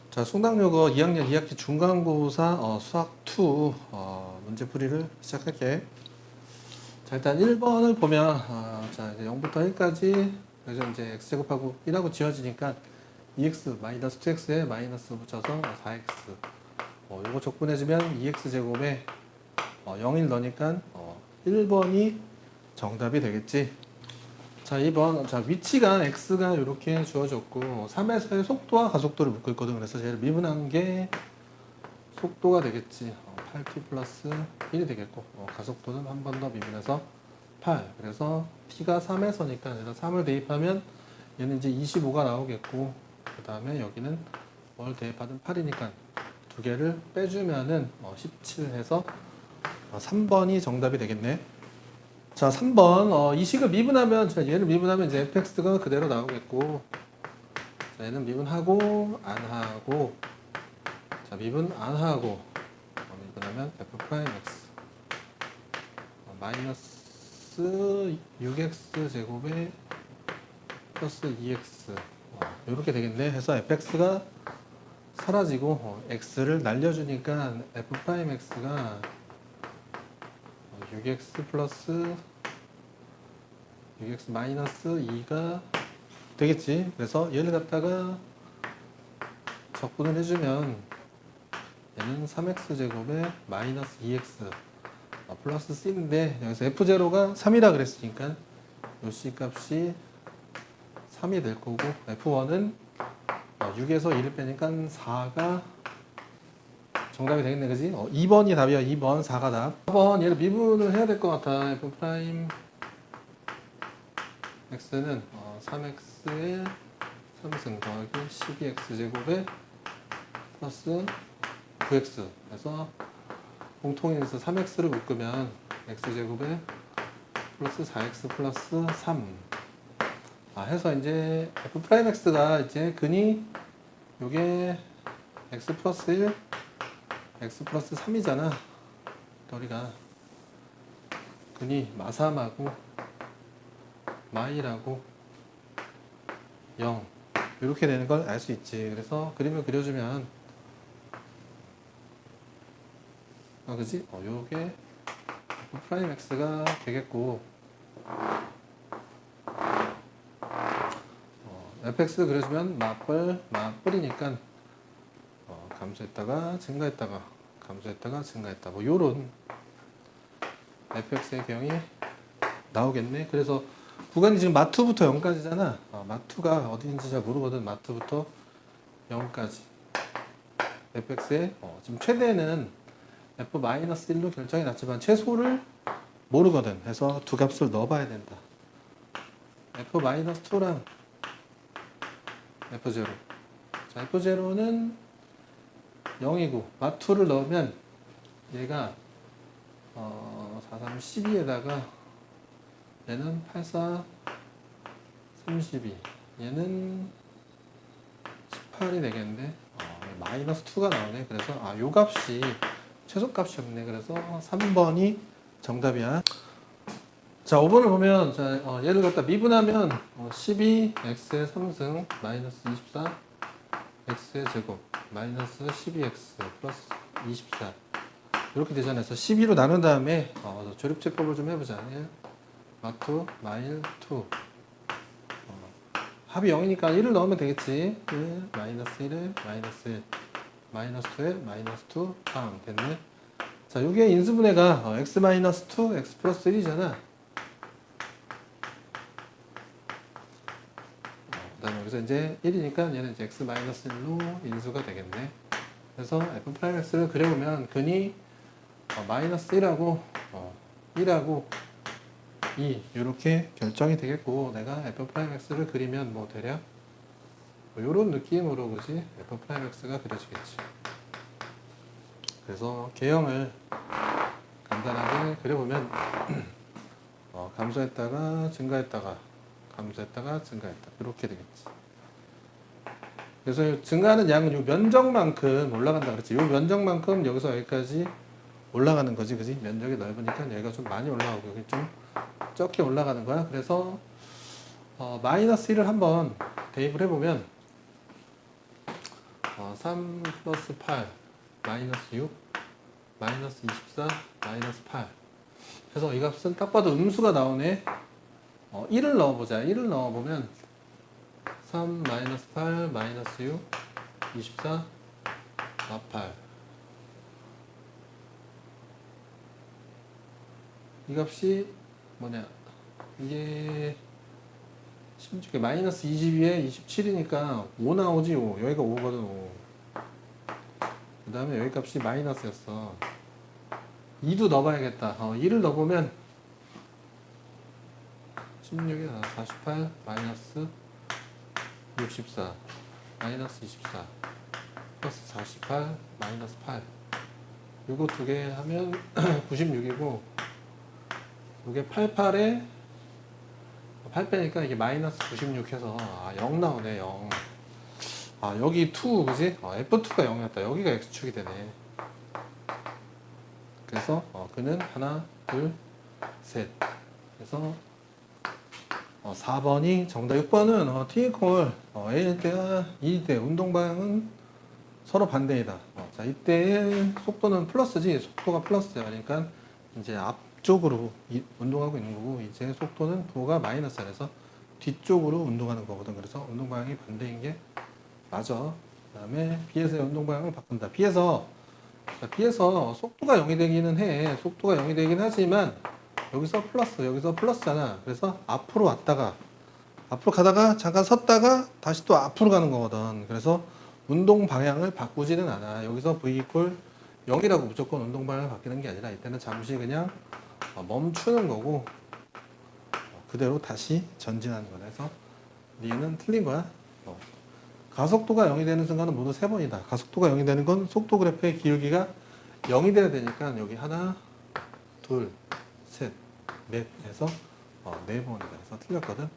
자, 숭당여고 2학년 2학기 중간고사 수학 2 문제풀이를 시작할게. 자, 일단 1번을 보면 자, 이제 0부터 1까지 여기서 이제 x제곱하고 1하고 지워지니까 2x 마이너스 2x에 마이너스 붙여서 4x 요거 적분해주면 2x제곱에 0, 1 넣으니까 1번이 정답이 되겠지. 자, 2번. 자, 위치가 x가 이렇게 주어졌고 3에서의 속도와 가속도를 묻고 있거든. 그래서 얘를 미분한 게 속도가 되겠지. 8t 플러스 1이 되겠고 가속도는 한 번 더 미분해서 8. 그래서 t가 3에서니까 그래서 3을 대입하면 얘는 이제 25가 나오겠고 그 다음에 여기는 뭘 대입하든 8이니까 두 개를 빼주면은 17 해서 3번이 정답이 되겠네. 자, 3번. 이 식을 미분하면, 자, 얘를 미분하면 이제 fx가 그대로 나오겠고, 자, 얘는 미분하고, 안 하고, 자, 미분 안 하고, 미분하면 f 프라임 x, 마이너스 6x 제곱에 플러스 2x, 이렇게 되겠네. 해서 fx가 사라지고, x를 날려주니까 f 프라임 x가 6x 플러스 6x 마이너스 2가 되겠지. 그래서 얘를 갖다가 적분을 해주면 얘는 3x 제곱에 마이너스 2x 플러스 c인데 여기서 f0가 3이라 그랬으니까 요 c 값이 3이 될 거고 f1은 6에서 2를 빼니까 4가 정답이 되겠네. 그지? 2번이 답이야. 2번 4가 답. 4번 얘를 미분을 해야 될 것 같아. f 프라임 x는 3x의 3승 더하기 12x제곱에 플러스 9x 그래서 공통인에서 3x를 묶으면 x제곱에 플러스 4x 플러스 3 해서 이제 f'x가 이제 근이 요게 x 플러스 1 x 플러스 3이잖아. 우리가 근이 마삼하고 마이라고 0 이렇게 되는 걸 알 수 있지. 그래서 그림을 그려주면 그지? 요게 프라임 x가 되겠고 fx 그려주면 맞벌이니까 감소했다가 증가했다가 감소했다가 증가했다 뭐 요런 fx의 경이 나오겠네. 그래서 구간이 지금 마투부터 0까지잖아. 마투가 어디인지 잘 모르거든. 마투부터 0까지. fx의 지금 최대는 f-1로 결정이 났지만 최소를 모르거든. 해서 두 값을 넣어봐야 된다. f-2랑 f0. 자, f0는 0이고 마투를 넣으면 얘가 4, 3, 12에다가 얘는 8, 4, 32 얘는 18이 되겠는데 마이너스 2가 나오네. 그래서 요 값이 최소값이었네. 그래서 3번이 정답이야. 자, 5번을 보면 자, 얘를 갖다 미분하면 12 x의 3승 마이너스 24 x의 제곱 마이너스 12x 플러스 24 이렇게 되잖아요. 그래서 12로 나눈 다음에 조립제법을 좀 해보자. 마투 마일 2 합이 0이니까 1을 넣으면 되겠지. 1 마이너스 1에 마이너스 1 마이너스 2에 마이너스 2 됐네. 자, 요게 인수분해가 x 마이너스 2 x 플러스 1이잖아. 그 다음에 여기서 이제 1이니까 얘는 이제 x 마이너스 1로 인수가 되겠네. 그래서 f 프라임 x를 그려보면 근이 마이너스 1하고 1하고 2 이렇게 결정이 되겠고 내가 f 프라임 x를 그리면 뭐 대략 이런 느낌으로 그지 f 프라임 x가 그려지겠지. 그래서 개형을 간단하게 그려보면 감소했다가 증가했다가 감소했다가 증가했다 이렇게 되겠지. 그래서 증가하는 양은 요 면적만큼 올라간다 그랬지. 요 면적만큼 여기서 여기까지 올라가는 거지, 그지? 면적이 넓으니까 여기가 좀 많이 올라가고 여기 좀 적게 올라가는 거야. 그래서 마이너스 1을 한번 대입을 해보면 3 플러스 8 마이너스 6 마이너스 24 마이너스 8 그래서 이 값은 딱 봐도 음수가 나오네. 1을 넣어보자. 1을 넣어보면 3 마이너스 8 마이너스 6 24 8 이 값이 뭐냐 이게 16에 마이너스 22에 27이니까 5 나오지. 5 여기가 5거든. 5 그 다음에 여기 값이 마이너스였어. 2도 넣어봐야겠다. 2를 넣어보면 16에 48 마이너스 64 마이너스 24 플러스 48 마이너스 8 요거 두 개 하면 96이고 요게 88에 8 빼니까 이게 마이너스 96 해서 0 나오네. 0 여기 2 그지? F2가 0이었다. 여기가 X축이 되네. 그래서 그는 하나 둘 셋 그래서 4번이 정답. 6번은 t 이퀄 a일 때와 2일 때 운동 방향은 서로 반대이다. 자 이때의 속도는 플러스지. 속도가 플러스야. 그러니까 이제 앞쪽으로 운동하고 있는 거고 이제 속도는 부호가 마이너스야. 그래서 뒤쪽으로 운동하는 거거든. 그래서 운동 방향이 반대인 게 맞아. 그 다음에 B에서의 운동 방향을 바꾼다. B에서 속도가 0이 되기는 해. 속도가 0이 되긴 하지만 여기서 플러스, 여기서 플러스잖아. 그래서 앞으로 왔다가 앞으로 가다가 잠깐 섰다가 다시 또 앞으로 가는 거거든. 그래서 운동 방향을 바꾸지는 않아. 여기서 V 이퀄 0이라고 무조건 운동 방향을 바뀌는 게 아니라 이때는 잠시 그냥 멈추는 거고 그대로 다시 전진하는 거다. 그래서 니은 틀린 거야. 가속도가 0이 되는 순간은 모두 3번이다. 가속도가 0이 되는 건 속도 그래프의 기울기가 0이 돼야 되니까 여기 하나, 둘, 셋, 넷 해서 4번이다. 해서 틀렸거든.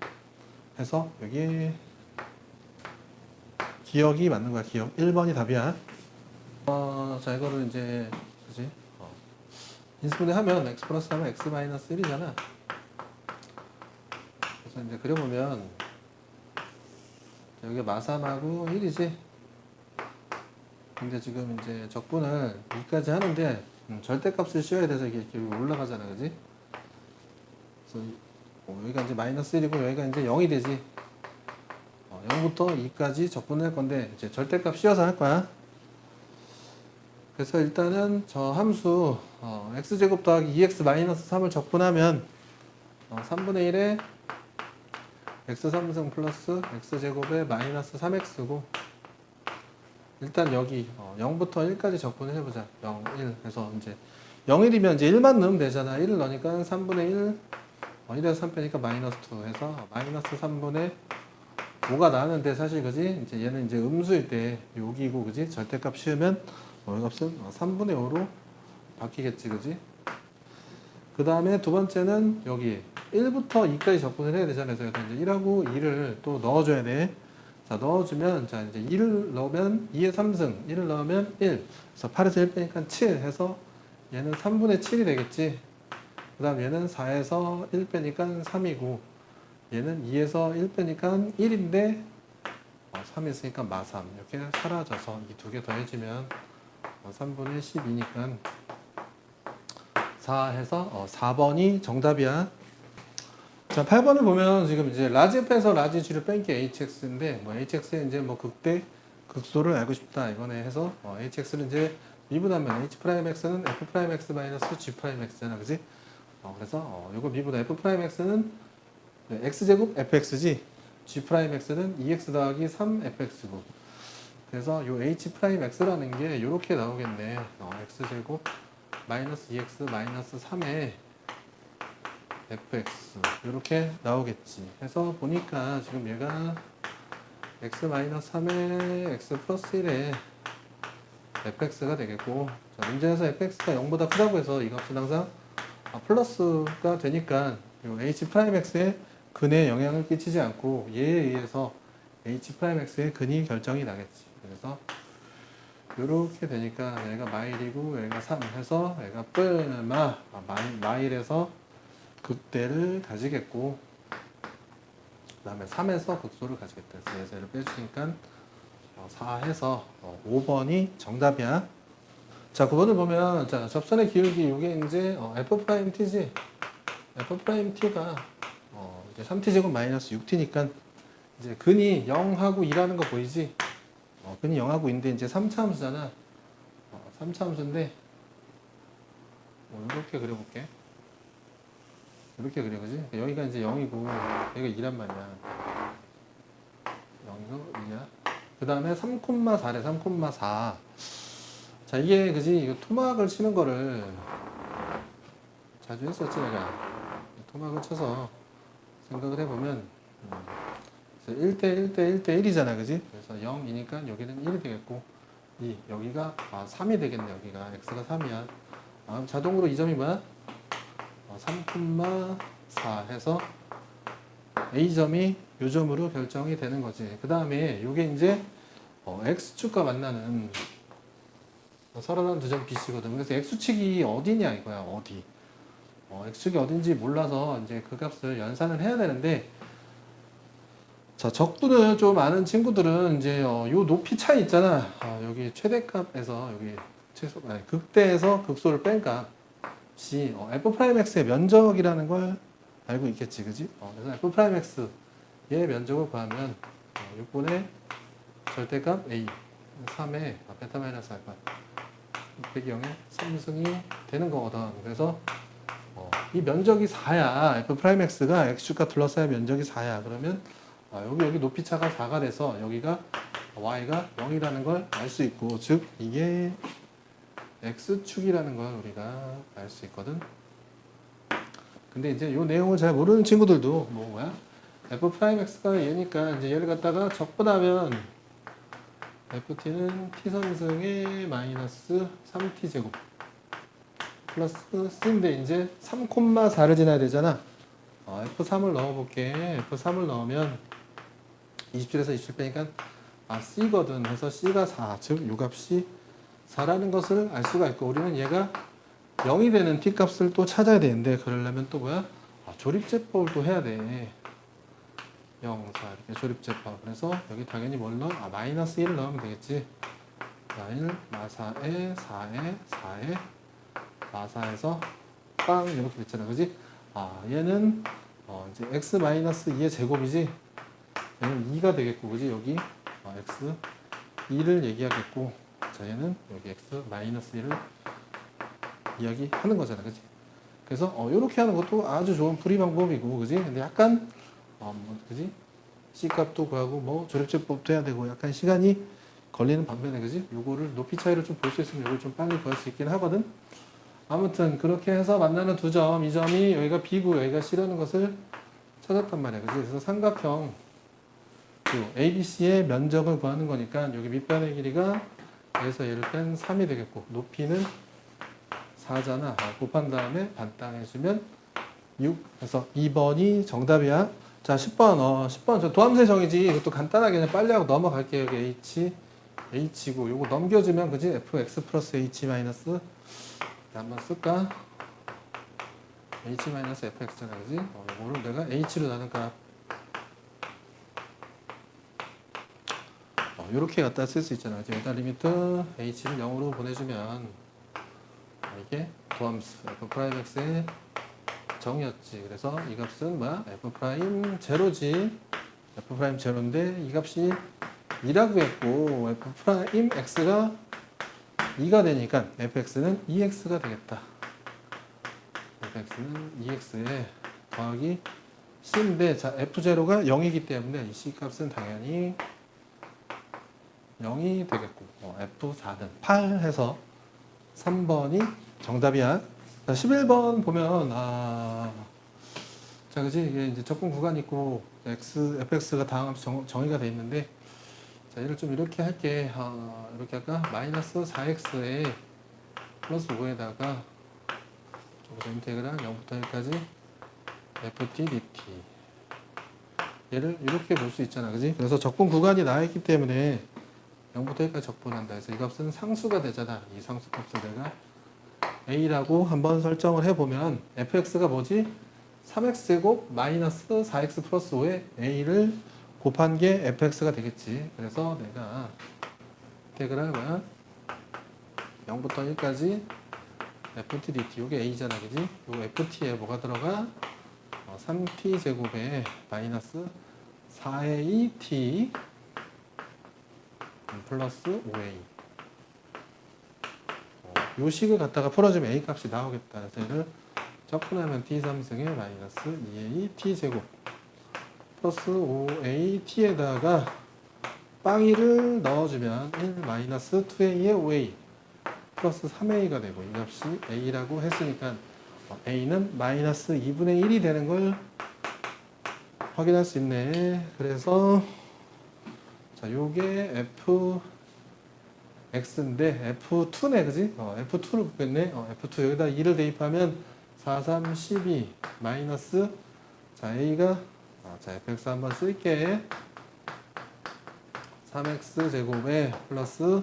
해서 여기 기억이 맞는 거야. 기억 1번이 답이야. 자 이거를 이제 그지? 인수분해 하면 x 플러스 하면 x 마이너스 1이잖아. 그래서 이제 그려보면 여기 마삼하고 1이지. 근데 지금 이제 적분을 2까지 하는데 절대값을 씌워야 돼서 이게 올라가잖아, 그지? 그래서 여기가 이제 마이너스 1이고 여기가 이제 0이 되지. 0부터 2까지 적분을 할 건데 이제 절대값 씌워서 할 거야. 그래서 일단은 저 함수 x제곱 더하기 2x 마이너스 3을 적분하면 3분의 1에 x3승 플러스 x제곱에 마이너스 3x고 일단 여기 0부터 1까지 적분을 해보자. 0, 1 해서 이제 0, 1이면 이제 1만 넣으면 되잖아. 1을 넣으니까 3분의 1 1에서 3 빼니까 마이너스 2 해서 마이너스 3분의 5가 나왔는데 사실 그지? 이제 얘는 이제 음수일 때 여기고 그지? 절대값 씌우면 이 값은 3분의 5로 바뀌겠지 그지? 그 다음에 두 번째는 여기 1부터 2까지 적분을 해야 되잖아요. 그래서 이제 1하고 2를 또 넣어줘야 돼. 자, 넣어주면, 자, 이제 2를 넣으면 2의 3승, 1을 넣으면 1. 그래서 8에서 1 빼니까 7 해서 얘는 3분의 7이 되겠지. 그 다음 얘는 4에서 1 빼니까 3이고, 얘는 2에서 1 빼니까 1인데, 3 있으니까 마3. 이렇게 사라져서 이 두 개 더해지면 3분의 12니까 4 해서 4번이 정답이야. 자, 8번을 보면 지금 이제 라지 F에서 라지 G를 뺀 게 HX인데, HX의 이제 극대, 극소를 알고 싶다. 이거네 해서, HX를 이제 미분하면 H'X는 F'X 마이너스 G'X잖아. 그지? 그래서, 요거 미분 F'X는 X제곱 FX지, G'X는 2X 더하기 3FX고. 그래서 요 H'X라는 게 요렇게 나오겠네. X제곱 마이너스 2X 마이너스 3에 fx 이렇게 나오겠지. 해서 보니까 지금 얘가 x-3에 x 플러스 1에 fx가 되겠고, 자, 문제에서 fx가 0보다 크다고 해서 이 값은 항상 플러스가 되니까 요 h'x의 근에 영향을 끼치지 않고 얘에 의해서 h'x의 근이 결정이 나겠지. 그래서 이렇게 되니까 얘가 마일이고 얘가 3 해서 얘가 뿔마 마일에서 극대를 가지겠고, 그 다음에 3에서 극소를 가지겠다. 그래서 얘를 빼주니까 4 해서 5번이 정답이야. 자, 9번을 보면, 자, 접선의 기울기, 이게 이제, F'T지. F'T가, 이제 3T제곱 마이너스 6T니까, 이제 근이 0하고 2라는 거 보이지? 근이 0하고 2인데, 이제 3차 함수잖아. 3차 함수인데, 이렇게 그려볼게. 이렇게 그려, 그지? 여기가 이제 0이고, 여기가 2란 말이야. 0이고 2야. 그 다음에 3,4래, 3,4. 자, 이게, 그지? 이거 토막을 치는 거를 자주 했었지, 내가. 토막을 쳐서 생각을 해보면, 1대 1대 1대 1이잖아, 그지? 그래서 0이니까 여기는 1이 되겠고, 여기가 3이 되겠네, 여기가. x가 3이야. 자동으로 이 점이 뭐야? 3,4 해서 A점이 요 점으로 결정이 되는 거지. 그 다음에 요게 이제 X축과 만나는 서른한 두 점 BC거든. 그래서 X축이 어디냐 이거야, 어디. X축이 어딘지 몰라서 이제 그 값을 연산을 해야 되는데, 자, 적분을 좀 아는 친구들은 이제 요 높이 차이 있잖아. 여기 최대값에서 여기 극대에서 극소를 뺀 값이 F'X의 면적이라는 걸 알고 있겠지, 그지? 그래서 F'X의 면적을 구하면 6분의 절대값 A 3의 베타 마이너스 알파 600의 0의 3승이 되는 거거든. 그래서 이 면적이 4야. F'X가 X축과 둘러싸여 면적이 4야. 그러면 여기 높이 차가 4가 돼서 여기가 Y가 0이라는 걸 알 수 있고, 즉 이게 X축이라는 걸 우리가 알 수 있거든. 근데 이제 이 내용을 잘 모르는 친구들도 뭐야? F'X가 얘니까 이제 얘를 갖다가 적분하면 FT는 T선승의 마이너스 3T제곱 플러스 C인데 이제 3,4를 지나야 되잖아. F3을 넣어볼게. F3을 넣으면 27에서 27 빼니까 C거든. 해서 C가 4, 즉 요 값이 4라는 것을 알 수가 있고, 우리는 얘가 0이 되는 T값을 또 찾아야 되는데, 그러려면 또 뭐야? 조립제법을 또 해야 돼. 0, 4 이렇게 조립제법. 그래서 여기 당연히 뭘 넣어? 마이너스 1을 넣으면 되겠지. 마1, 마4에 4에 4에 마4에서 빵 이렇게 됐잖아, 그지? 얘는 이제 x 마이너스 2의 제곱이지. 얘는 2가 되겠고, 그지? 여기 x 2를 얘기하겠고, 자, 얘는 여기 x 마이너스 1을 이야기하는 거잖아, 그지? 그래서 이렇게 하는 것도 아주 좋은 풀이 방법이고, 그지? 근데 약간 그지? C 값도 구하고 뭐 조립제법도 해야 되고 약간 시간이 걸리는 반면에, 그지? 요거를 높이 차이를 좀 볼 수 있으면 요걸 좀 빨리 구할 수 있긴 하거든. 아무튼 그렇게 해서 만나는 두 점, 이 점이 여기가 B고 여기가 C라는 것을 찾았단 말이야, 그지? 그래서 삼각형 ABC의 면적을 구하는 거니까 여기 밑변의 길이가 여기서 얘를 뺀 3이 되겠고, 높이는 4잖아. 곱한 다음에 반땅해주면 6. 그래서 2번이 정답이야. 자, 10번. 10번 저 도함세정이지. 이것도 간단하게 그냥 빨리 하고 넘어갈게요. 여기 H고 요거 넘겨주면, 그지? Fx 플러스 H 마이너스 한번 쓸까? H 마이너스 Fx잖아, 그지? 요거를 내가 H로 나눈 값 요렇게 갖다 쓸 수 있잖아, 그지? 여기다 리미트 H를 0으로 보내주면 이게 도함수 F'X의 정이었지. 그래서 이 값은 뭐야? F' 제로지. F' 제로인데 이 값이 2라고 했고, F' X가 2가 되니까 fx는 2x가 되겠다. fx는 2x에 더하기 c인데, 자, f0가 0이기 때문에 이 c 값은 당연히 0이 되겠고, f4는 8 해서 3번이 정답이야. 자, 11번 보면 자, 그지? 이게 이제 접근 구간 있고 fx가 다항함수 정의가 돼 있는데, 자, 얘를 좀 이렇게 할게. 이렇게 할까? 마이너스 4x에 플러스 5에다가 저기서 인테그랄 0부터 1까지 ft dt. 얘를 이렇게 볼 수 있잖아, 그지? 그래서 적분 구간이 나와 있기 때문에 0부터 1까지 적분한다. 그래서 이 값은 상수가 되잖아. 이 상수 값을 내가 a라고 한번 설정을 해보면 fx가 뭐지? 3x제곱 마이너스 4x 플러스 5에 a를 곱한 게 fx가 되겠지. 그래서 내가 택을 할 거야. 0부터 1까지 ft dt. 요게 a잖아, 그지? 요 ft에 뭐가 들어가? 3t 제곱에 마이너스 4at 플러스 5a. 요 식을 갖다가 풀어주면 a 값이 나오겠다. 그래서 얘를 적분하면 t3승에 마이너스 2a t제곱 플러스 5at에다가 빵이를 넣어주면 1 마이너스 2a에 5a 플러스 3a가 되고, 이 값이 a라고 했으니까 a는 마이너스 2분의 1이 되는 걸 확인할 수 있네. 그래서 자, 요게 fx인데 f2네, 그지? f2를 보겠네. f2 여기다 2를 대입하면 4, 3, 12 마이너스, 자, a가 자, fx 한번 쓸게. 3x 제곱에 플러스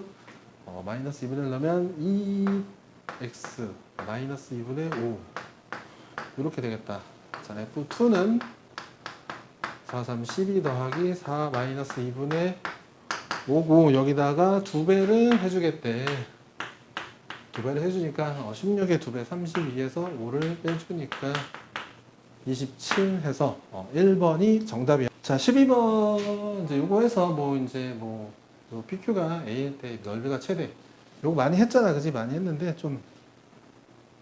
마이너스 2분의 1 넣으면 2x 마이너스 2분의 5 이렇게 되겠다. 자, f2는 4, 3, 12 더하기 4 마이너스 2분의 5고, 여기다가 2배를 해주겠대. 2배를 해주니까 16에 2배 32에서 5를 빼주니까 27 해서 1번이 정답이야. 자, 12번 이제 요거 해서 요 PQ가 A일 때 넓이가 최대. 요거 많이 했잖아, 그지? 많이 했는데 좀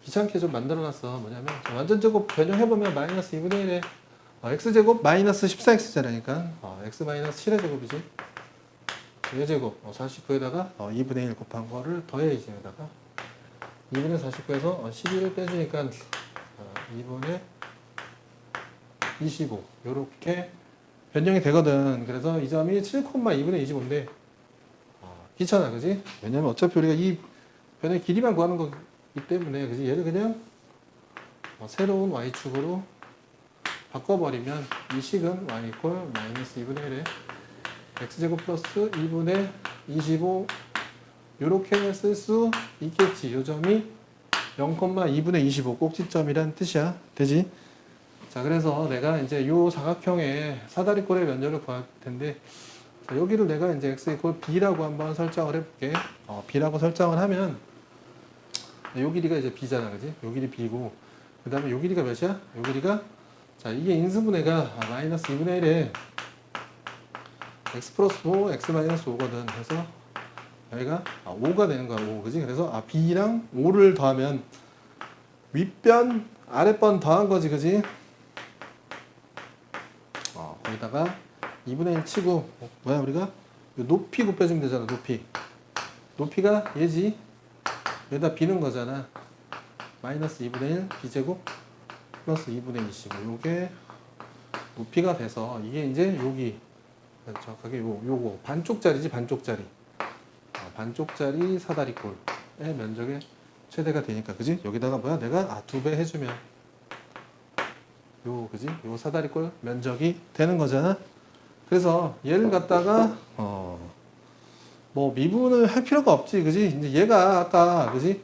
귀찮게 좀 만들어놨어. 뭐냐면 완전 제곱 변형해보면 마이너스 2분의 1에 x제곱 마이너스 14x잖아니까 x 마이너스 7의 제곱이지. 얘제곱 49에다가 2분의 1 곱한 거를 더해야지. 여기다가 2분의 49에서 12를 빼주니까 2분의 25 요렇게 변형이 되거든. 그래서 이 점이 7,2분의 25인데 귀찮아, 그지? 왜냐면 어차피 우리가 이 변의 길이만 구하는 거기 때문에, 그지? 얘를 그냥 새로운 y축으로 바꿔버리면 이 식은 y 이퀄 마이너스 2분의 1에 x제곱 플러스 2분의 25 요렇게 쓸 수 있겠지. 요 점이 0,2분의 25 꼭지점이란 뜻이야. 되지? 자, 그래서 내가 이제 요 사각형의 사다리꼴의 면적을 구할 텐데, 자, 여기를 내가 이제 x 이퀄 b라고 한번 설정을 해볼게. b라고 설정을 하면 요 길이가 이제 b잖아, 그지? 요 길이 b고, 그 다음에 요 길이가 몇이야? 요 길이가, 자, 이게 인수분해가 마이너스 2분의 1에 x 플러스 5, x 마이너스 5거든. 그래서 여기가 5가 되는 거야, 5. 그지? 그래서 b랑 5를 더하면 윗변, 아랫변 더한 거지, 그지? 거기다가 2분의 1 치고, 뭐야, 우리가? 요 높이 곱해주면 되잖아, 높이. 높이가 얘지? 여기다 b는 거잖아. 마이너스 2분의 1 b제곱 플러스 2분의 25. 요게 높이가 돼서, 이게 이제 여기, 정확하게 요거 반쪽짜리지, 반쪽짜리. 반쪽짜리 사다리꼴의 면적의 최대가 되니까, 그지? 여기다가 뭐야? 내가 2배 해주면 그지? 요 사다리꼴 면적이 되는 거잖아. 그래서 얘를 갖다가 뭐 미분을 할 필요가 없지, 그지? 이제 얘가 아까, 그지?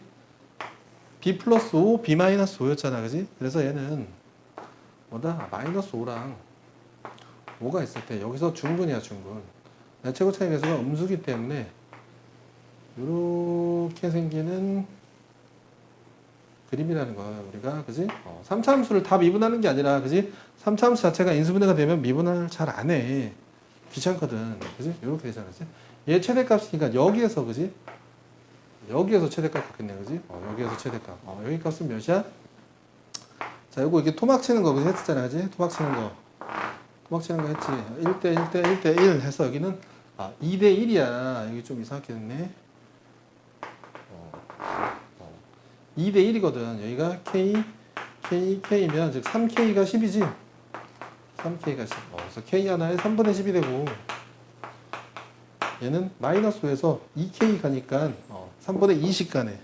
b 플러스 5, b 마이너스 5였잖아, 그지? 그래서 얘는 뭐다? 마이너스 5랑 5가 있을 때 여기서 중분이야, 중분. 최고 차이 배수가 음수기 때문에 이렇게 생기는 그림이라는 거야, 우리가. 그지? 3차함수를 다 미분하는 게 아니라, 그지? 3차함수 자체가 인수분해가 되면 미분을 잘 안 해. 귀찮거든. 그지? 이렇게 되잖아, 그지? 얘 최대값이니까 여기에서, 그지? 여기에서 최대값 갖겠네, 그지? 여기에서 최대값. 여기 값은 몇이야? 자, 요거 이게 토막 치는 거, 그지? 했었잖아, 그지? 토막 치는 거. 토막 치는 거 했지. 1대 1대 1대 1 해서 여기는 2대 1이야. 여기 좀 이상하게 됐네. 2대 1이거든. 여기가 K면 즉 3K가 10이지. 3K가 10. 그래서 K 하나에 3분의 10이 되고, 얘는 마이너스 5에서 2K 가니까 3분의 20 가네.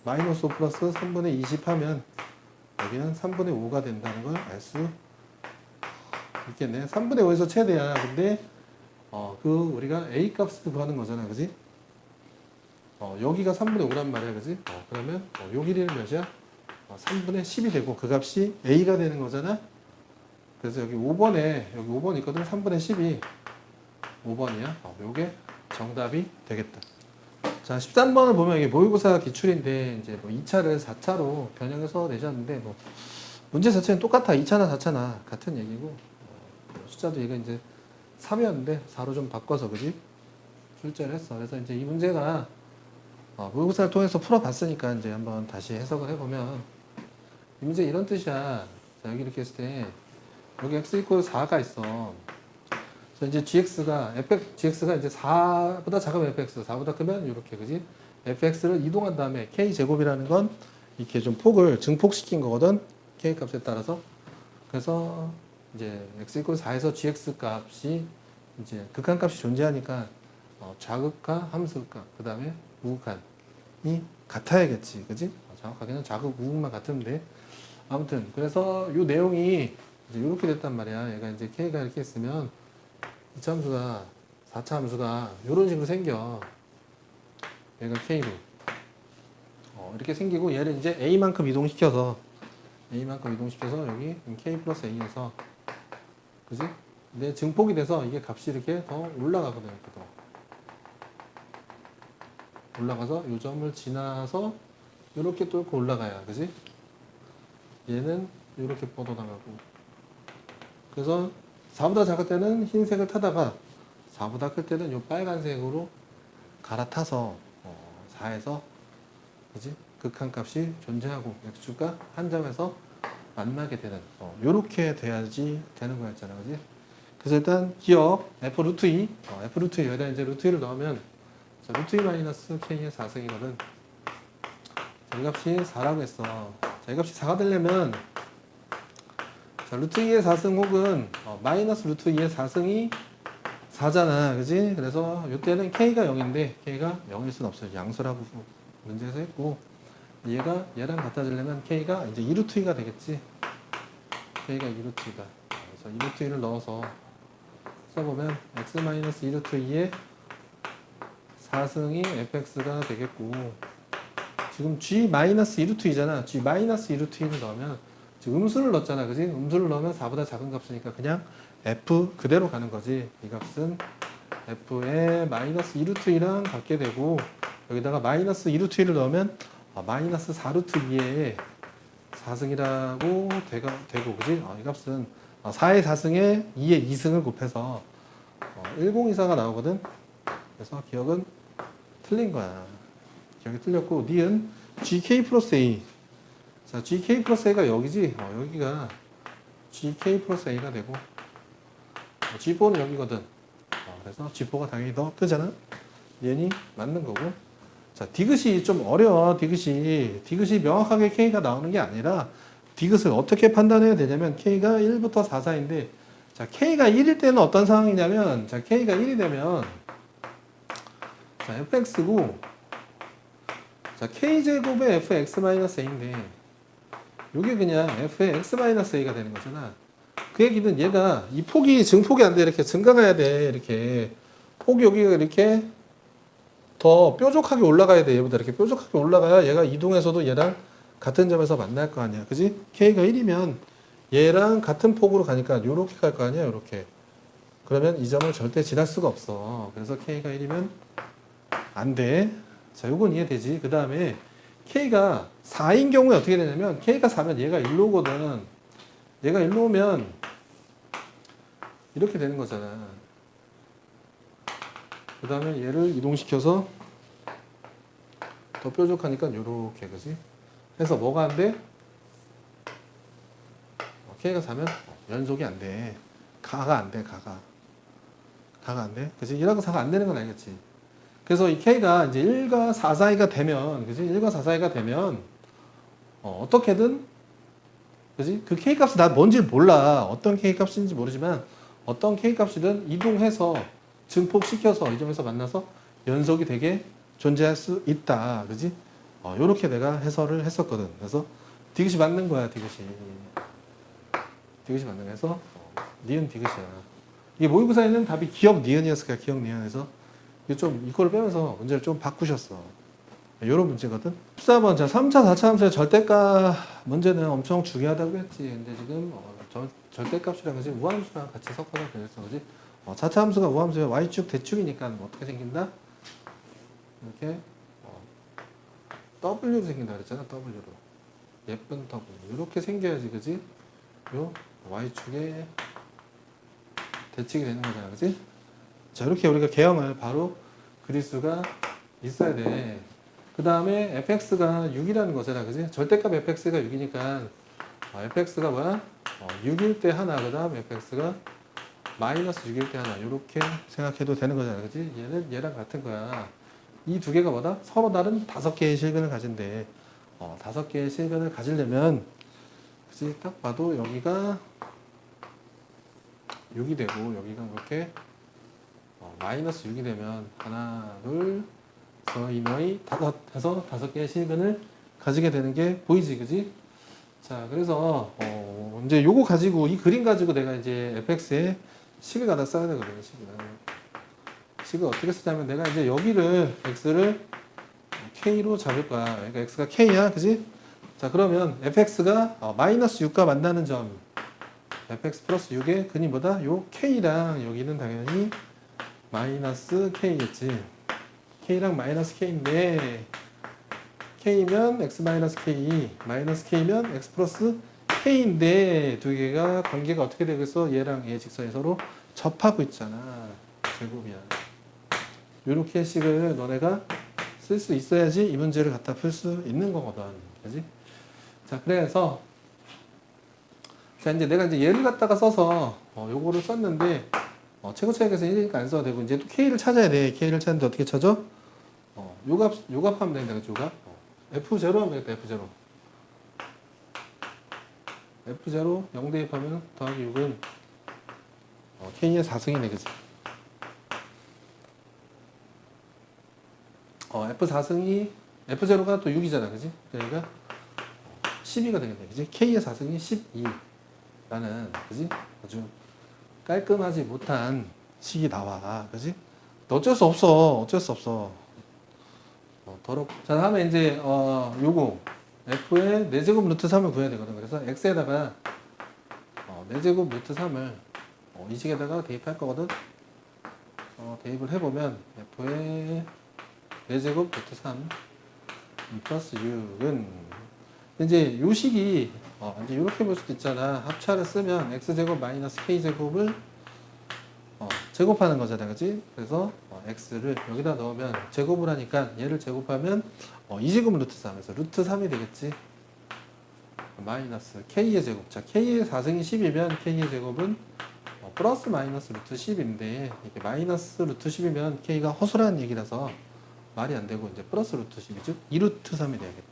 마이너스 5 플러스 3분의 20 하면 여기는 3분의 5가 된다는 걸 알 수 있겠네. 3분의 5에서 최대야. 근데 우리가 A 값을 구하는 거잖아, 그지? 여기가 3분의 5란 말이야, 그지? 그러면 요 길이는 몇이야? 3분의 10이 되고, 그 값이 A가 되는 거잖아. 그래서 여기 5번 있거든. 3분의 10이 5번이야. 요게 정답이 되겠다. 자, 13번을 보면 이게 모의고사 기출인데 이제 뭐 2차를 4차로 변형해서 내셨는데 뭐 문제 자체는 똑같아. 2차나 4차나 같은 얘기고 숫자도 얘가 이제 3이었는데 4로 좀 바꿔서 그지? 출제를 했어. 그래서 이제 이 문제가 모의고사를 통해서 풀어봤으니까 이제 한번 다시 해석을 해보면 이 문제 이런 뜻이야. 자, 여기 이렇게 했을 때 여기 x 이퀄 4가 있어. 그래서 이제 gx가 이제 4보다 작으면 fx, 4보다 크면 이렇게 그지? fx를 이동한 다음에 k 제곱이라는 건 이렇게 좀 폭을 증폭시킨 거거든. k 값에 따라서. 그래서 이제 x 이퀄 4에서 gx 값이 이제 극한값이 존재하니까 좌극과 함수극, 그 다음에 우극한이 같아야겠지, 그지? 정확하게는 좌극, 우극만 같으면 돼. 아무튼 그래서 이 내용이 이제 이렇게 됐단 말이야. 얘가 이제 k가 이렇게 있으면 2차 함수가 4차 함수가 이런 식으로 생겨. 얘가 k로 이렇게 생기고 얘를 이제 a만큼 이동시켜서 여기 k 플러스 a에서 그지? 근데 증폭이 돼서 이게 값이 이렇게 더 올라가거든. 이렇게 더 올라가서 이 점을 지나서 이렇게 뚫고 올라가야, 그지? 얘는 이렇게 뻗어나가고. 그래서 4보다 작을 때는 흰색을 타다가 4보다 클 때는 이 빨간색으로 갈아타서 4에서 그지? 극한값이 존재하고 x축과 한 점에서 만나게 되는 요렇게 돼야지 되는 거였잖아, 그지? 그래서 일단 기억 f 루트 2 f 루트 2 여기다 이제 루트 2를 넣으면 자, 루트 2 마이너스 k의 4승이거든. 자, 이 값이 4라고 했어. 자, 이 값이 4가 되려면 자, 루트 2의 4승 혹은 마이너스 루트 2의 4승이 4잖아, 그지? 그래서 이때는 k가 0인데 k가 0일 수는 없어요. 양수라고 문제에서 했고 얘가 얘랑 같아지려면 k가 이제 2루트 2가 되겠지. k가 2루트 2가. 그래서 2루트 2를 넣어서 써보면 x 마이너스 2루트 2의 4승이 fx가 되겠고 지금 g 마이너스 2루트 2잖아. g 마이너스 2루트 2를 넣으면 지금 음수를 넣었잖아, 그지? 음수를 넣으면 4보다 작은 값이니까 그냥 f 그대로 가는 거지. 이 값은 f의 마이너스 2루트 2랑 같게 되고 여기다가 마이너스 2루트 2를 넣으면 마이너스 4루트 2의 4승이라고 되고 그지? 이 값은 4의 4승에 2의 2승을 곱해서 1024가 나오거든. 그래서 기억은 틀린 거야. 기억이 틀렸고 니은 gk 플러스 a. 자, gk 플러스 a가 여기지? 여기가 gk 플러스 a가 되고 g4는 여기거든. 그래서 g4가 당연히 더 크잖아. 니은이 맞는 거고. 자, 디귿이 좀 어려워. 디귿이 명확하게 k가 나오는 게 아니라 디귿을 어떻게 판단해야 되냐면 k가 1부터 4 사이인데 자, k가 1일 때는 어떤 상황이냐면 자, k가 1이 되면 자, fx고 자, k제곱의 fx-a인데 이게 그냥 f의 x-a가 되는 거잖아. 그 얘기는 얘가 이 폭이 증폭이 안 돼. 이렇게 증가가야 돼. 이렇게 폭이 여기가 이렇게 더 뾰족하게 올라가야 돼. 얘보다 이렇게 뾰족하게 올라가야 얘가 이동해서도 얘랑 같은 점에서 만날 거 아니야. 그지? k가 1이면 얘랑 같은 폭으로 가니까 요렇게 갈 거 아니야. 요렇게. 그러면 이 점을 절대 지날 수가 없어. 그래서 k가 1이면 안 돼. 자, 요건 이해되지? 그 다음에 k가 4인 경우에 어떻게 되냐면 k가 4면 얘가 1로 오거든. 얘가 1로 오면 이렇게 되는 거잖아. 그 다음에 얘를 이동시켜서 더 뾰족하니까 요렇게, 그지? 해서 뭐가 안 돼? k가 4면 연속이 안 돼. 가가 안 돼, 가가 안 돼. 그지? 1하고 4가 안 되는 건 알겠지? 그래서 이 k가 이제 1과 4 사이가 되면, 그지? 1과 4 사이가 되면, 어떻게든, 그지? 그 k 값이 나 뭔지 몰라. 어떤 k 값인지 모르지만, 어떤 k 값이든 이동해서 증폭시켜서 이 점에서 만나서 연속이 되게 존재할 수 있다. 그지? 요렇게 내가 해설을 했었거든. 그래서 디귿이 맞는 거야, 디귿이 맞는 거야. 그래서 니은 디귿이야. 이게 모의고사에는 답이 기억 니은이었을 거야, 기억 니은에서. 이거를 빼면서 문제를 좀 바꾸셨어. 요런 문제거든. 14번, 자, 3차, 4차 함수의 절대값 문제는 엄청 중요하다고 했지. 근데 지금 절대값이랑 그지 우함수랑 같이 섞어서 그랬어 그지. 자차함수가 우함수면 y축 대축이니까 어떻게 생긴다? 이렇게 W로 생긴다 그랬잖아. W로 예쁜 W 이렇게 생겨야지 그지. 요 y축에 대칭이 되는 거잖아 그지. 자 이렇게 우리가 개형을 바로 그릴 수가 있어야 돼. 그 다음에 fx가 6이라는 거잖아 그지. 절대값 fx가 6이니까 fx가 뭐야? 6일 때 하나, 그 다음 fx가 마이너스 6일 때 하나, 이렇게 생각해도 되는 거잖아 그지. 얘는 얘랑 같은 거야. 이 두 개가 뭐다? 서로 다른 5개의 실근을 가진대. 5개의 실근을 가지려면 그지. 딱 봐도 여기가 6이 되고 여기가 이렇게 마이너스 6이 되면 하나, 둘, 이너이 다섯 해서 5개의 실근을 가지게 되는 게 보이지 그지. 자 그래서 이제 요거 가지고 이 그림 가지고 내가 이제 fx에 식을 갖다 써야 되거든요. 식을 어떻게 쓰냐면 내가 이제 여기를 x를 k로 잡을 거야. 그러니까 x가 k야 그지. 자 그러면 fx가 마이너스 6과 만나는 점 fx 플러스 6의 근이 뭐다? 요 k랑 여기는 당연히 마이너스 k겠지. k랑 마이너스 k인데 k면 x 마이너스 k, 마이너스 k면 x 플러스 k인데 두 개가 관계가 어떻게 되겠어? 얘랑 얘 직선이 서로 접하고 있잖아. 제곱이야. 요렇게 식을 너네가 쓸 수 있어야지 이 문제를 갖다 풀 수 있는 거거든. 그지? 자, 그래서 자 이제 내가 이제 얘를 갖다가 써서 요거를 썼는데 최고 차익에서 1이니까 안 써도 되고 이제 또 k를 찾아야 돼. k를 찾는데 어떻게 찾아? 요값 하면 된다. 그죠? 요값. F0 하면 되겠다. F0. F0 0 대입하면 더하기 6은 K의 4승이네. 그치? F4승이 F0가 또 6이잖아. 그치? 그러니까 12가 되겠네. 그치? K의 4승이 12라는 그치? 아주 깔끔하지 못한 식이 나와. 그치? 어쩔 수 없어. 어쩔 수 없어. 자, 다음에 이제, 요거. F의 4제곱 루트 3을 구해야 되거든. 그래서 X에다가, 4제곱 루트 3을, 이 식에다가 대입할 거거든. 대입을 해보면, F의 4제곱 루트 3 플러스 6은, 이제 요 식이, 이제 이렇게 볼 수도 있잖아. 합차를 쓰면 X제곱 마이너스 K제곱을 제곱하는 거잖아. 그치? 그래서 x를 여기다 넣으면 제곱을 하니까 얘를 제곱하면 2제곱 루트 3에서 루트 3이 되겠지. 마이너스 k의 제곱. 자, k의 4승이 10이면 k의 제곱은 플러스 마이너스 루트 10인데 이게 마이너스 루트 10이면 k가 허술한 얘기라서 말이 안 되고 이제 플러스 루트 10이죠. 2루트 3이 되겠다.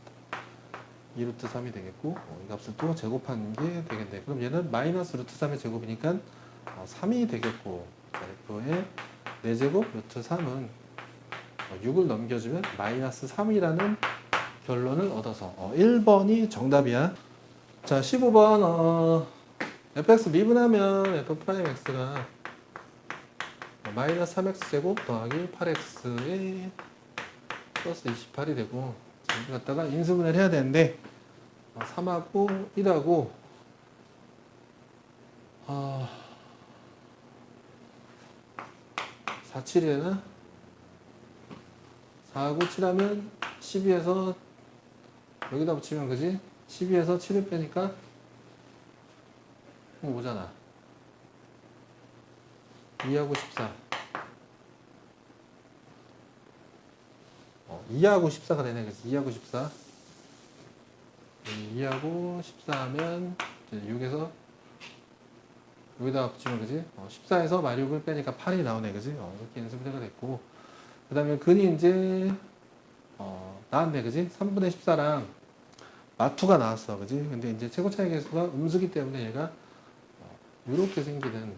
2루트 3이 되겠고 이 값을 또 제곱하는 게 되겠네. 그럼 얘는 마이너스 루트 3의 제곱이니까 3이 되겠고 F의 4제곱 루트 3은 6을 넘겨주면 마이너스 3이라는 결론을 얻어서 1번이 정답이야. 자 15번 fx 미분하면 f'x가 마이너스 3x제곱 더하기 8x에 플러스 28이 되고 여기 갖다가 인수분해를 해야 되는데 3하고 1하고 4, 7이나 4하고 7하면 12에서 여기다 붙이면 그지? 12에서 7을 빼니까 5잖아. 2하고 14. 2하고 14가 되네. 그래서 2하고 14. 2하고 14 하면 6에서 여기다가 붙이면 그지? 14에서 마력을 빼니까 8이 나오네. 그지? 이렇게 연습대가 됐고. 그 다음에 근이 이제, 나왔네. 그지? 3분의 14랑 마투가 나왔어. 그지? 근데 이제 최고 차이 계수가 음수기 때문에 얘가, 요렇게 생기는,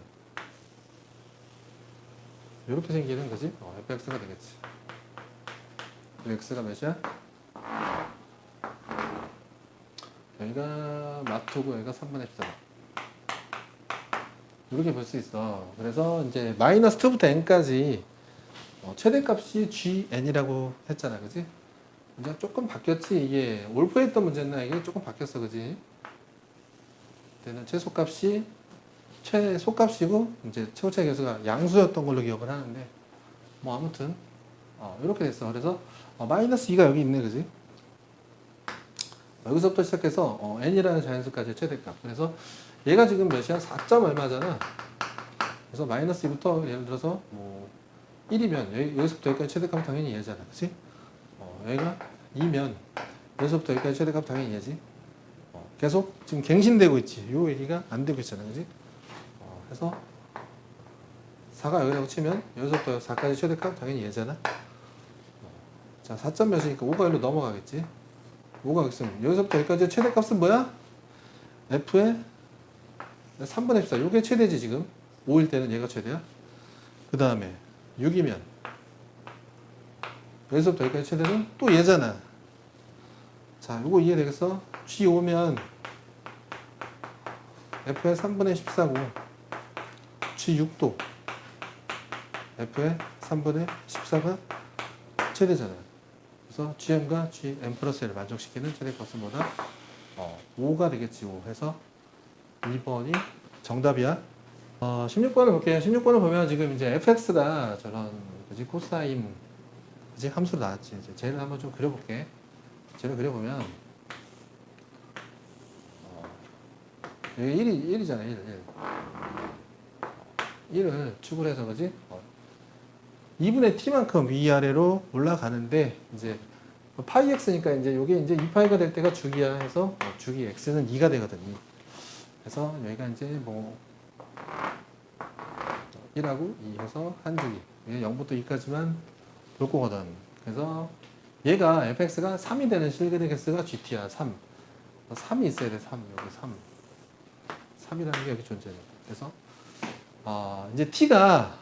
그지? fx가 되겠지. x가 몇이야? 여기가 마투고 여기가 3분의 14다. 이렇게 볼 수 있어. 그래서 이제 마이너스 2부터 n까지 최대값이 gn이라고 했잖아. 그지? 이제 조금 바뀌었지. 이게 올프했던 문제나 이게 조금 바뀌었어. 그지? 때는 최소값이고 이제 최고차 계수가 양수였던 걸로 기억을 하는데 뭐 아무튼 이렇게 됐어. 그래서 마이너스 2가 여기 있네, 그지? 여기서부터 시작해서 n이라는 자연수까지 최대값. 그래서 얘가 지금 몇이야? 4점 얼마잖아. 그래서 마이너스 2부터 예를 들어서 뭐 1이면 여기서부터 여기까지 최대값 당연히 얘잖아, 그치? 여기가 2면 여기서부터 여기까지 최대값 당연히 얘지. 계속 지금 갱신되고 있지. 요 얘기가 안 되고 있잖아, 그지? 그래서 4가 여기라고 치면 여기서부터 4까지 최대값 당연히 얘잖아. 자, 4점 몇이니까 5가 여기로 넘어가겠지. 5가 있으면 여기서부터 여기까지 최대값은 뭐야? F의 3분의 14. 요게 최대지 지금. 5일 때는 얘가 최대야. 그 다음에 6이면 여기서부터 여기까지 최대는 또 얘잖아. 자, 요거 이해되겠어? G5면 F의 3분의 14고 G6도 F의 3분의 14가 최대잖아. 그래서 GM과 GM 플러스 L을 만족시키는 최대값은 뭐다? 5가 되겠지. 5 해서 2번이 정답이야. 16번을 볼게요. 16번을 보면 지금 이제 fx가 저런 그지 코사인 그지 함수로 나왔지. 이제 쟤를 한번 좀 그려볼게. 쟤를 그려보면 여기 1이잖아. 1을 축을 해서 그지 2분의 t만큼 위아래로 올라가는데 이제 파이 x니까 이제 요게 이제 2파이가 될 때가 주기야 해서 주기 x는 2가 되거든. 그래서 여기가 이제 뭐 1하고 2 해서 한 주기. 0부터 2까지만 볼 거거든. 그래서 얘가 fx가 3이 되는 실근의 개수가 gt야. 3. 3이 있어야 돼. 3. 여기 3. 3이라는 게 여기 존재해. 그래서 이제 t가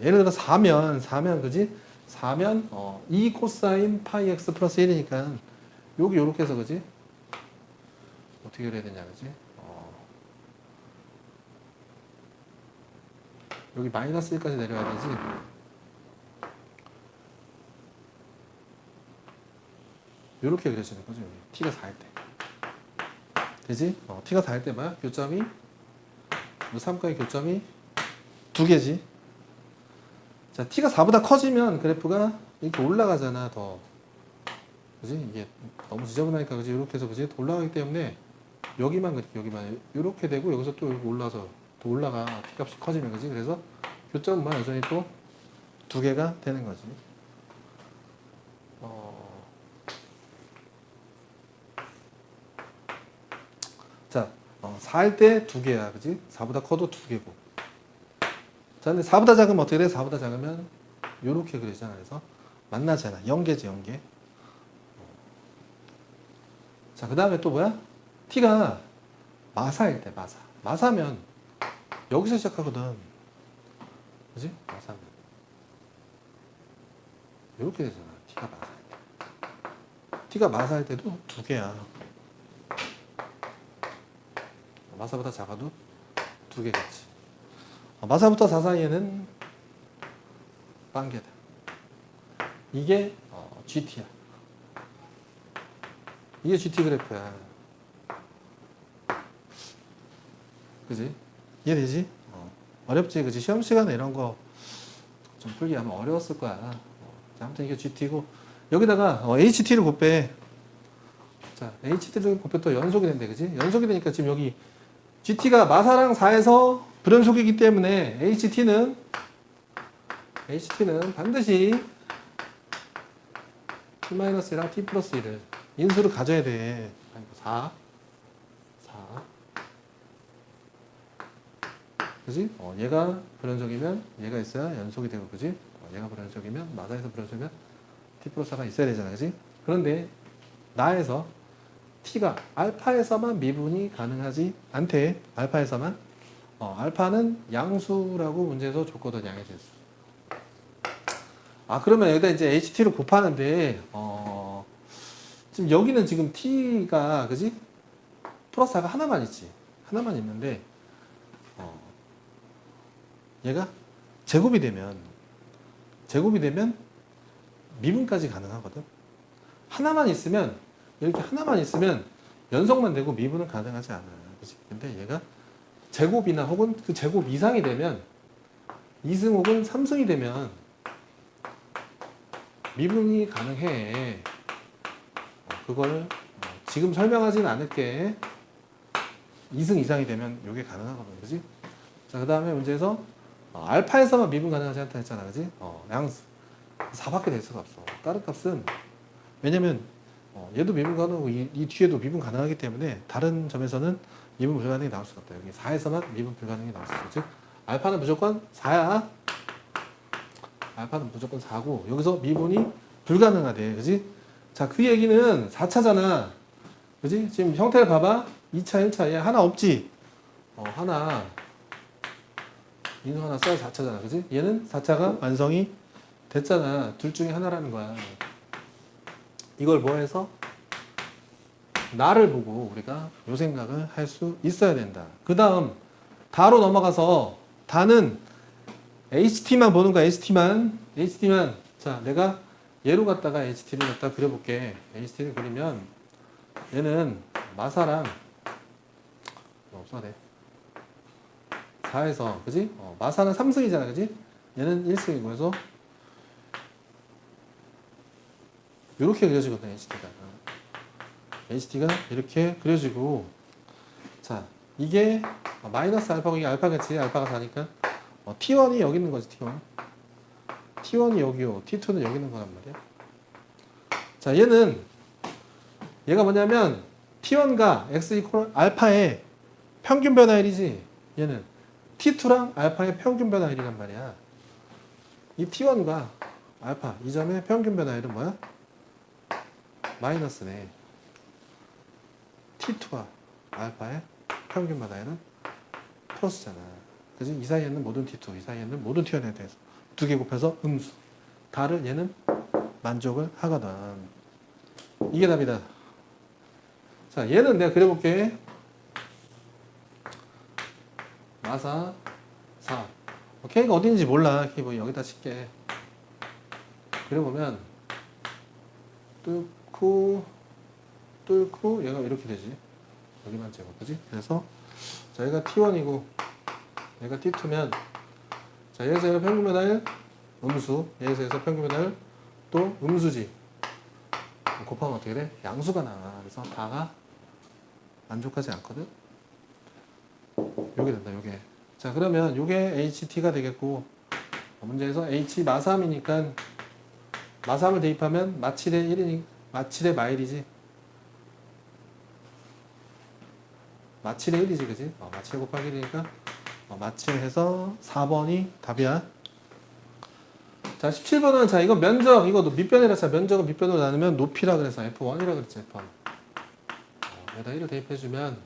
예를 들어 4면 그지? 4면 2 코사인 파이 x 플러스 1이니까 여기 요렇게 해서 그지? 어떻게 그려야 되냐 그지? 여기 마이너스 1까지 내려야 되지. 요렇게 그려지는 거죠. 여기. t가 4일 때. 되지? t가 4일 때 뭐야? 교점이 3과의 교점이 2개지. 자, t가 4보다 커지면 그래프가 이렇게 올라가잖아, 더. 그지? 이게 너무 지저분하니까, 그지? 이렇게 해서, 그지? 올라가기 때문에 여기만, 여기만. 이렇게 되고, 여기서 또 여기 올라서 또 올라가. t 값이 커지면, 그지? 그래서 교점은 여전히 또 2개가 되는 거지. 자, 4일 때 2개야, 그지? 4보다 커도 2개고. 자, 근데 4보다 작으면 어떻게 돼? 4보다 작으면 요렇게 그리잖아. 그래서 만나잖아. 0개지, 0개. 자, 그 다음에 또 뭐야? t가 마사일 때, 마사. 마사면 여기서 시작하거든. 그지? 마사면. 요렇게 되잖아. t가 마사일 때. t가 마사일 때도 2개야. 마사보다 작아도 2개겠지. 마사부터 4 사이에는 빵개다. 이게 GT야. 이게 GT 그래프야. 그지? 이해되지? 어렵지? 그지? 시험 시간에 이런 거 좀 풀기 아마 어려웠을 거야. 아무튼 이게 GT고 여기다가 HT를 곱해. 자, HT를 곱해 또 연속이 된대. 그지? 연속이 되니까 지금 여기 GT가 마사랑 4에서 불연속이기 때문에 HT는 반드시 T-1랑 T 플러스 1을 인수를 가져야 돼. 4. 그지? 얘가 불연속이면 얘가 있어야 연속이 되고, 그지? 얘가 불연속이면, 마사에서 불연속이면 T 플러스 4가 있어야 되잖아. 그지? 그런데 나에서 T가 알파에서만 미분이 가능하지 않대. 알파에서만. 알파는 양수라고 문제에서 줬거든. 양의 제수. 그러면 여기다 이제 HT를 곱하는데 지금 여기는 지금 T가 그지? 플러스 4가 하나만 있지. 하나만 있는데 얘가 제곱이 되면 미분까지 가능하거든. 하나만 있으면 이렇게 하나만 있으면 연속만 되고 미분은 가능하지 않아. 그치? 근데 얘가 제곱이나 혹은 그 제곱 이상이 되면 2승 혹은 3승이 되면 미분이 가능해. 그걸 지금 설명하지는 않을게. 2승 이상이 되면 이게 가능하거든, 그지? 자, 그 다음에 문제에서 알파에서만 미분 가능하지 않다 했잖아, 그지? 양수 4밖에 될 수가 없어. 다른 값은 왜냐면 얘도 미분 가능하고 이 뒤에도 미분 가능하기 때문에 다른 점에서는 미분 불가능이 나올 수가 없다. 여기 4에서만 미분 불가능이 나올 수 있어. 즉 알파는 무조건 4야. 알파는 무조건 4고 여기서 미분이 불가능하대. 그지? 자, 그 얘기는 4차잖아. 그지? 지금 형태를 봐봐. 2차, 1차 얘 하나 없지? 하나 인수 하나 써야 4차잖아. 그지? 얘는 4차가 완성이 됐잖아. 둘 중에 하나라는 거야. 이걸 뭐 해서? 나를 보고 우리가 요 생각을 할 수 있어야 된다. 그 다음 다로 넘어가서 다는 HT만 보는 거야. HT만. 자, 내가 얘로 갖다가 HT를 갖다 그려볼게. HT를 그리면 얘는 마사랑 없어야 돼. 4에서 그지? 마사는 3승이잖아. 그지? 얘는 1승이고 그래서 이렇게 그려지거든. HT가 이렇게 그려지고 자 이게 마이너스 알파고 이게 알파겠지. 알파가 4니까 T1이 여기 있는 거지. T1이 여기요. T2는 여기 있는 거란 말이야. 자 얘가 뭐냐면 T1가 X 이퀄 알파의 평균 변화율이지. 얘는 T2랑 알파의 평균 변화율이란 말이야. 이 T1과 알파 이 점의 평균 변화율은 뭐야? 마이너스네. T2와 알파의 평균 변화율은 플러스잖아. 그지? 이 사이에는 모든 T2, 이 사이에는 모든 T1에 대해서 두 개 곱해서 음수. 다를 얘는 만족을 하거든. 이게 답이다. 자, 얘는 내가 그려볼게. 마사 4. K가 어딘지 몰라. K 뭐 여기다 칠게. 그려보면 뚫고 얘가 이렇게 되지. 여기만 제곱. 그지? 그래서 자, 얘가 T1이고 얘가 T2면 자, 얘에서 얘가 평균 변화율 음수. 얘에서 얘가 평균 변화율 또 음수지. 곱하면 어떻게 돼? 양수가 나와. 그래서 다가 만족하지 않거든. 요게 된다. 요게. 자, 그러면 요게 HT가 되겠고 문제에서 H 마삼이니까 마삼을 대입하면 마치 대 1이니 마치 대 마일이지. 마치 대 1이지. 그지? 마치 곱하기 1이니까 마치를 해서 4번이 답이야. 자, 17번은 자, 이거 면적, 이거 밑변이라서 면적은 밑변으로 나누면 높이라 그래서 F1이라 그랬지, F1. 여기다 1을 대입해주면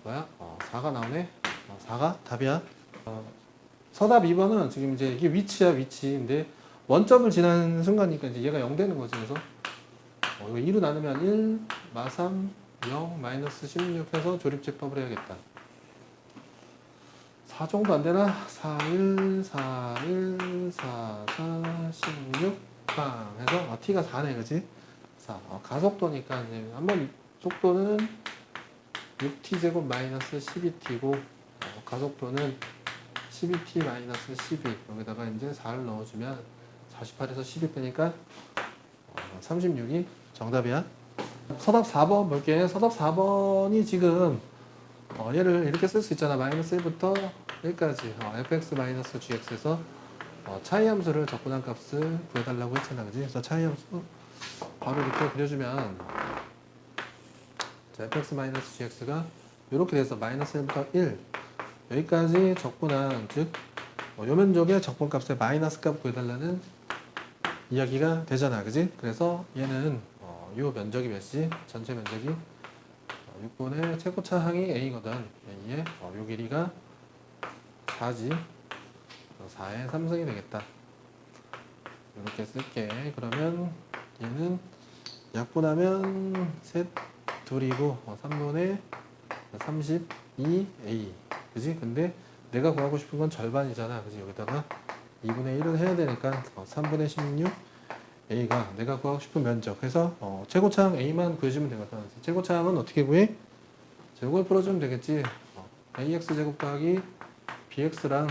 뭐야? 4가 나오네? 4가 답이야. 서답 2번은 지금 이제 이게 위치야, 위치인데 원점을 지나는 순간이니까 이제 얘가 0 되는 거지. 그래서 이거 2로 나누면 1, 마3, 0, 마이너스 16 해서 조립제법을 해야겠다. 4 정도 안 되나? 4, 1, 4, 1, 4, 4, 16, 빵 해서 t가 4네, 그지? 4. 가속도니까 이제 한번 속도는 6t제곱 마이너스 12t고 가속도는 12t 마이너스 12 여기다가 이제 4를 넣어주면 48에서 12 빼니까 36이 정답이야. 서답 4번 볼게. 서답 4번이 지금 얘를 이렇게 쓸 수 있잖아. 마이너스 1부터 1까지 fx 마이너스 gx에서 차이 함수를 적분한 값을 구해달라고 했잖아. 그지? 그래서 차이 함수 바로 이렇게 그려주면 자, fx 마이너스 gx가 이렇게 돼서 마이너스 1부터 1 여기까지 적분한 즉 요면적의 적분값의 마이너스 값 구해달라는 이야기가 되잖아. 그지? 그래서 얘는 요 면적이 몇이? 전체 면적이 6분의 최고차항이 a거든. a의 요 길이가 4지. 4의 3승이 되겠다. 이렇게 쓸게. 그러면 얘는 약분하면 셋 둘이고 3분의 32a. 그지? 근데 내가 구하고 싶은 건 절반이잖아. 그지? 여기다가 2분의 1을 해야 되니까 3분의 16 a가 내가 구하고 싶은 면적. 그래서 최고차항 a만 구해주면 되거든. 최고차항은 어떻게 구해? 제곱을 풀어주면 되겠지. ax 제곱 더하기 bx랑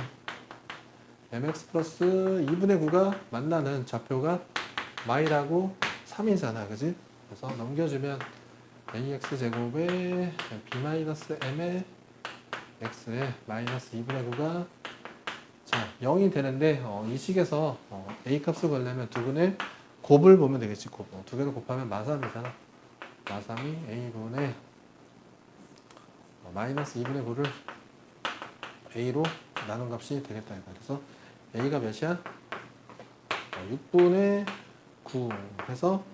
mx 플러스 2분의 9가 만나는 좌표가 y라고 3이잖아. 그지? 그래서 넘겨주면 ax 제곱에 b 마이너스 m의 x에 마이너스 2분의 9가 자 0이 되는데 이 식에서 a 값을 구하려면 두 분의 곱을 보면 되겠지. 곱. 두 개를 곱하면 마삼이잖아. 마삼이 a분의 마이너스 2분의 9를 a로 나눈 값이 되겠다. 그래서 a가 몇이야? 6분의 9 해서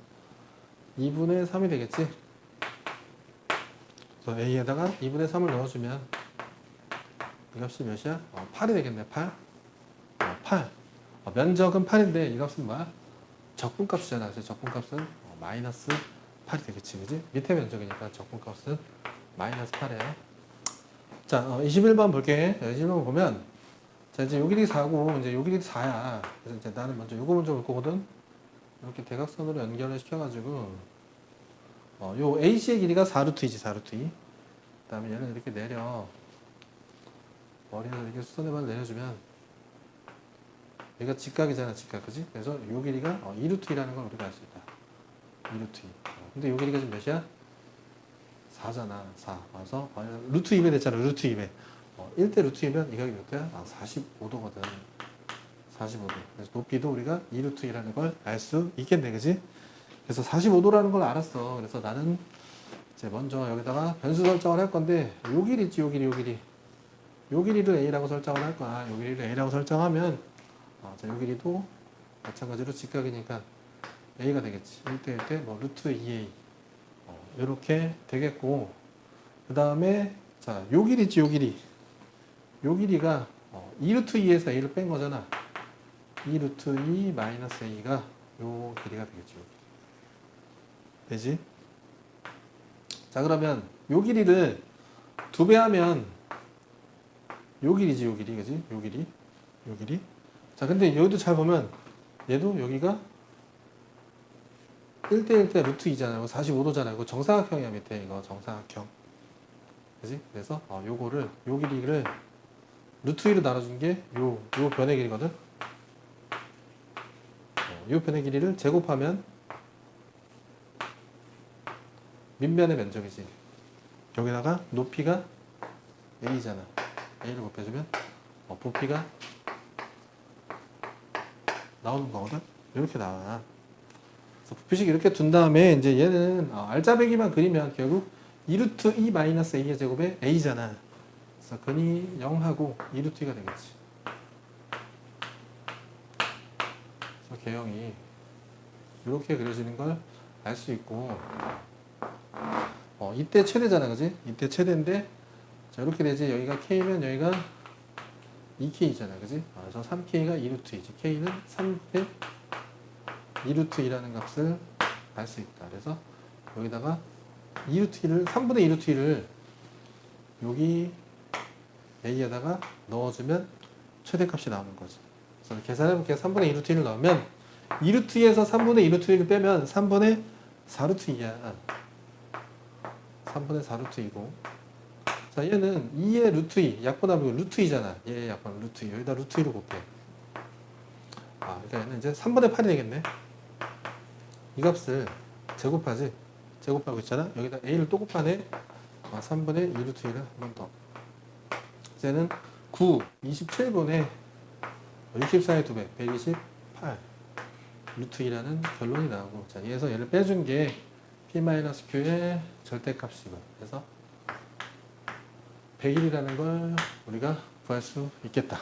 2분의 3이 되겠지. 그래서 a에다가 2분의 3을 넣어주면 이 값이 몇이야? 8이 되겠네. 8. 8. 면적은 8인데 이 값은 뭐야? 적분값이잖아. 그래서 적분값은 마이너스 8이 되겠지. 그지? 밑에 면적이니까 적분값은 마이너스 8이야. 자, 21번 볼게. 21번 보면 자, 이제 요 길이 4고 이제 요 길이 4야. 그래서 이제 나는 먼저 요거 먼저 볼 거거든. 이렇게 대각선으로 연결을 시켜가지고 요 AC의 길이가 4루트이지. 4루트 2. 그 다음에 얘는 이렇게 내려 머리에서 이렇게 수선에만 내려주면 얘가 직각이잖아. 직각. 그지? 그래서 요 길이가 2루트 2라는 걸 우리가 알 수 있다. 2루트 2. 근데 요 길이가 지금 몇이야? 4잖아. 4. 와서 루트 2배 됐잖아. 루트 2배. 1대 루트 2면 이 각이 몇 도야? 45도거든. 45도. 그래서 높이도 우리가 2루트 2라는 걸 알 수 있겠네. 그지? 그래서 45도라는 걸 알았어. 그래서 나는 이제 먼저 여기다가 변수 설정을 할 건데 요 길이 있지. 요 길이. 요 길이를 a라고 설정을 할 거야. 요 길이를 a라고 설정하면 자, 요 길이도 마찬가지로 직각이니까 a가 되겠지. 1대 1대 뭐 루트 2a 이렇게 되겠고 그 다음에 자, 요 길이 있지. 요 길이. 요 길이가 2루트 2에서 a를 뺀 거잖아. 2루트 2 마이너스 a가 요 길이가 되겠지. 요 길이. 되지? 자, 그러면 요 길이를 2배 하면 요 길이지. 요 길이. 그지? 요 길이. 요 길이. 자, 근데 여기도 잘 보면 얘도 여기가 1대 1대 루트 2잖아요. 45도잖아요. 이거 정사각형이야. 밑에 이거 정사각형. 그지? 그래서 요거를 요 길이를 루트 2로 나눠준 게 요 변의 길이거든. 요 변의 길이를 제곱하면 밑면의 면적이지. 여기다가 높이가 a잖아. a를 곱해주면 부피가 나오는 거거든. 이렇게 나와. 그래서 부피식 이렇게 둔 다음에 이제 얘는 알짜배기만 그리면 결국 2루트 2 마이너스 a의 제곱에 a잖아. 그래서 근이 0하고 2루트 2가 되겠지. 그래서 개형이 이렇게 그려지는 걸 알 수 있고 이때 최대잖아. 그지? 이때 최대인데 자, 이렇게 되지. 여기가 k면 여기가 2k잖아. 그지? 그래서 3k가 2루트 2지. k는 3배 2루트 2라는 값을 알 수 있다. 그래서 여기다가 2루트 2를 3분의 2루트 2를 여기 a에다가 넣어주면 최대값이 나오는 거지. 그래서 계산해볼게. 3분의 2루트 1을 넣으면 2루트 2에서 3분의 2루트 1을 빼면 3분의 4루트 2야. 3분의 4루트 2고 자, 얘는 2의 루트 2 약분하면 루트 2잖아. 얘 약분 루트 2 여기다 루트 2로 곱해. 그러니까 얘는 이제 3분의 8이 되겠네. 이 값을 제곱하지. 제곱하고 있잖아. 여기다 a를 또 곱하네. 3분의 2 루트 2를 한 번 더. 얘는 9, 27분의 64의 2배, 128 루트 2라는 결론이 나오고 자, 얘에서 얘를 빼준 게 p-q의 절대값이고 그래서 101이라는 걸 우리가 구할 수 있겠다.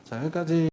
자, 여기까지